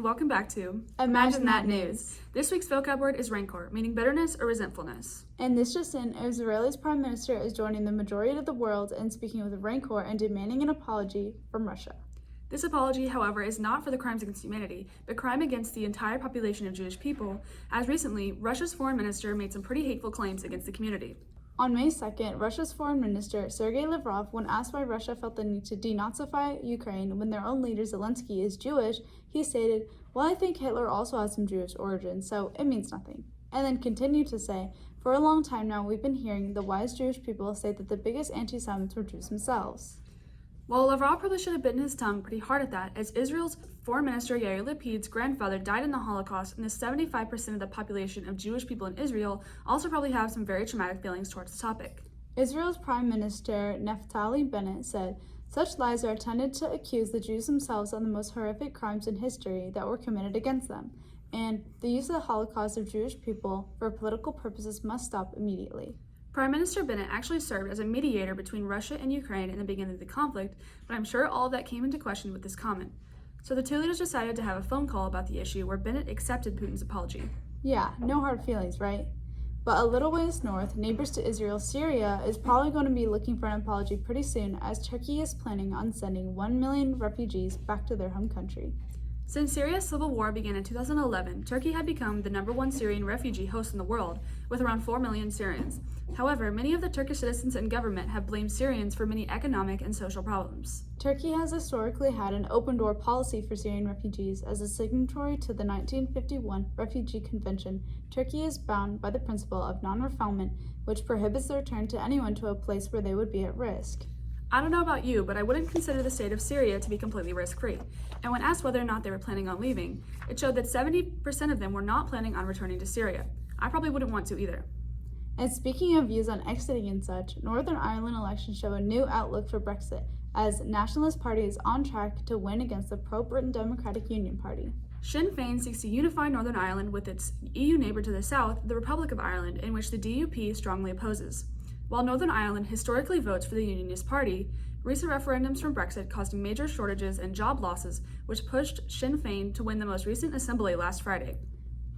and welcome back to Imagine That News. This week's vocab word is rancor, meaning bitterness or resentfulness. And this just in, Israel's prime minister is joining the majority of the world in speaking with rancor and demanding an apology from Russia. This apology, however, is not for the crimes against humanity, but crime against the entire population of Jewish people, as recently, Russia's foreign minister made some pretty hateful claims against the community. On May 2nd, Russia's foreign minister, Sergei Lavrov, when asked why Russia felt the need to denazify Ukraine when their own leader, Zelensky, is Jewish, he stated, "Well, I think Hitler also has some Jewish origins, so it means nothing." And then continued to say, "For a long time now, we've been hearing the wise Jewish people say that the biggest anti-Semites were Jews themselves." Well, Lavrov probably should have bitten his tongue pretty hard at that, as Israel's foreign minister Yair Lapid's grandfather died in the Holocaust, and the 75% of the population of Jewish people in Israel also probably have some very traumatic feelings towards the topic. Israel's Prime Minister Naftali Bennett said, "Such lies are intended to accuse the Jews themselves of the most horrific crimes in history that were committed against them, and the use of the Holocaust of Jewish people for political purposes must stop immediately." Prime Minister Bennett actually served as a mediator between Russia and Ukraine in the beginning of the conflict, but I'm sure all of that came into question with this comment. So the two leaders decided to have a phone call about the issue where Bennett accepted Putin's apology. Yeah, no hard feelings, right? But a little ways north, neighbors to Israel, Syria, is probably going to be looking for an apology pretty soon, as Turkey is planning on sending 1 million refugees back to their home country. Since Syria's civil war began in 2011, Turkey had become the #1 Syrian refugee host in the world, with around 4 million Syrians. However, many of the Turkish citizens and government have blamed Syrians for many economic and social problems. Turkey has historically had an open-door policy for Syrian refugees. As a signatory to the 1951 Refugee Convention, Turkey is bound by the principle of non-refoulement, which prohibits the return to anyone to a place where they would be at risk. I don't know about you, but I wouldn't consider the state of Syria to be completely risk-free. And when asked whether or not they were planning on leaving, it showed that 70% of them were not planning on returning to Syria. I probably wouldn't want to either. And speaking of views on exiting and such, Northern Ireland elections show a new outlook for Brexit, as Nationalist Party is on track to win against the pro-Britain Democratic Union Party. Sinn Féin seeks to unify Northern Ireland with its EU neighbour to the south, the Republic of Ireland, in which the DUP strongly opposes. While Northern Ireland historically votes for the Unionist Party, recent referendums from Brexit caused major shortages and job losses, which pushed Sinn Féin to win the most recent assembly last Friday.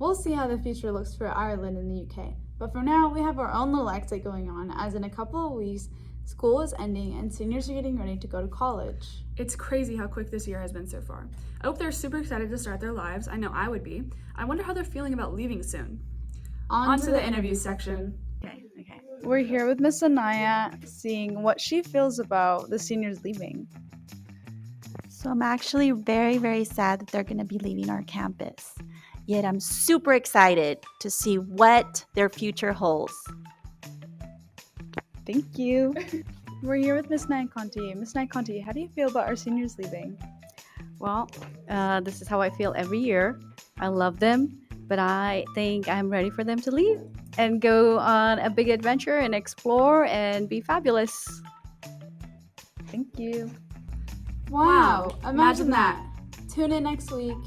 We'll see how the future looks for Ireland and the UK, but for now we have our own little exit going on, as in a couple of weeks, school is ending and seniors are getting ready to go to college. It's crazy how quick this year has been so far. I hope they're super excited to start their lives. I know I would be. I wonder how they're feeling about leaving soon. On to the interview section. Okay. We're here with Miss Anaya, seeing what she feels about the seniors leaving. So I'm actually very, very sad that they're going to be leaving our campus. Yet I'm super excited to see what their future holds. Thank you. We're here with Miss Nyankonti. Miss Nyankonti, how do you feel about our seniors leaving? Well, this is how I feel every year. I love them, but I think I'm ready for them to leave and go on a big adventure and explore and be fabulous. Thank you. Wow, imagine that. Tune in next week.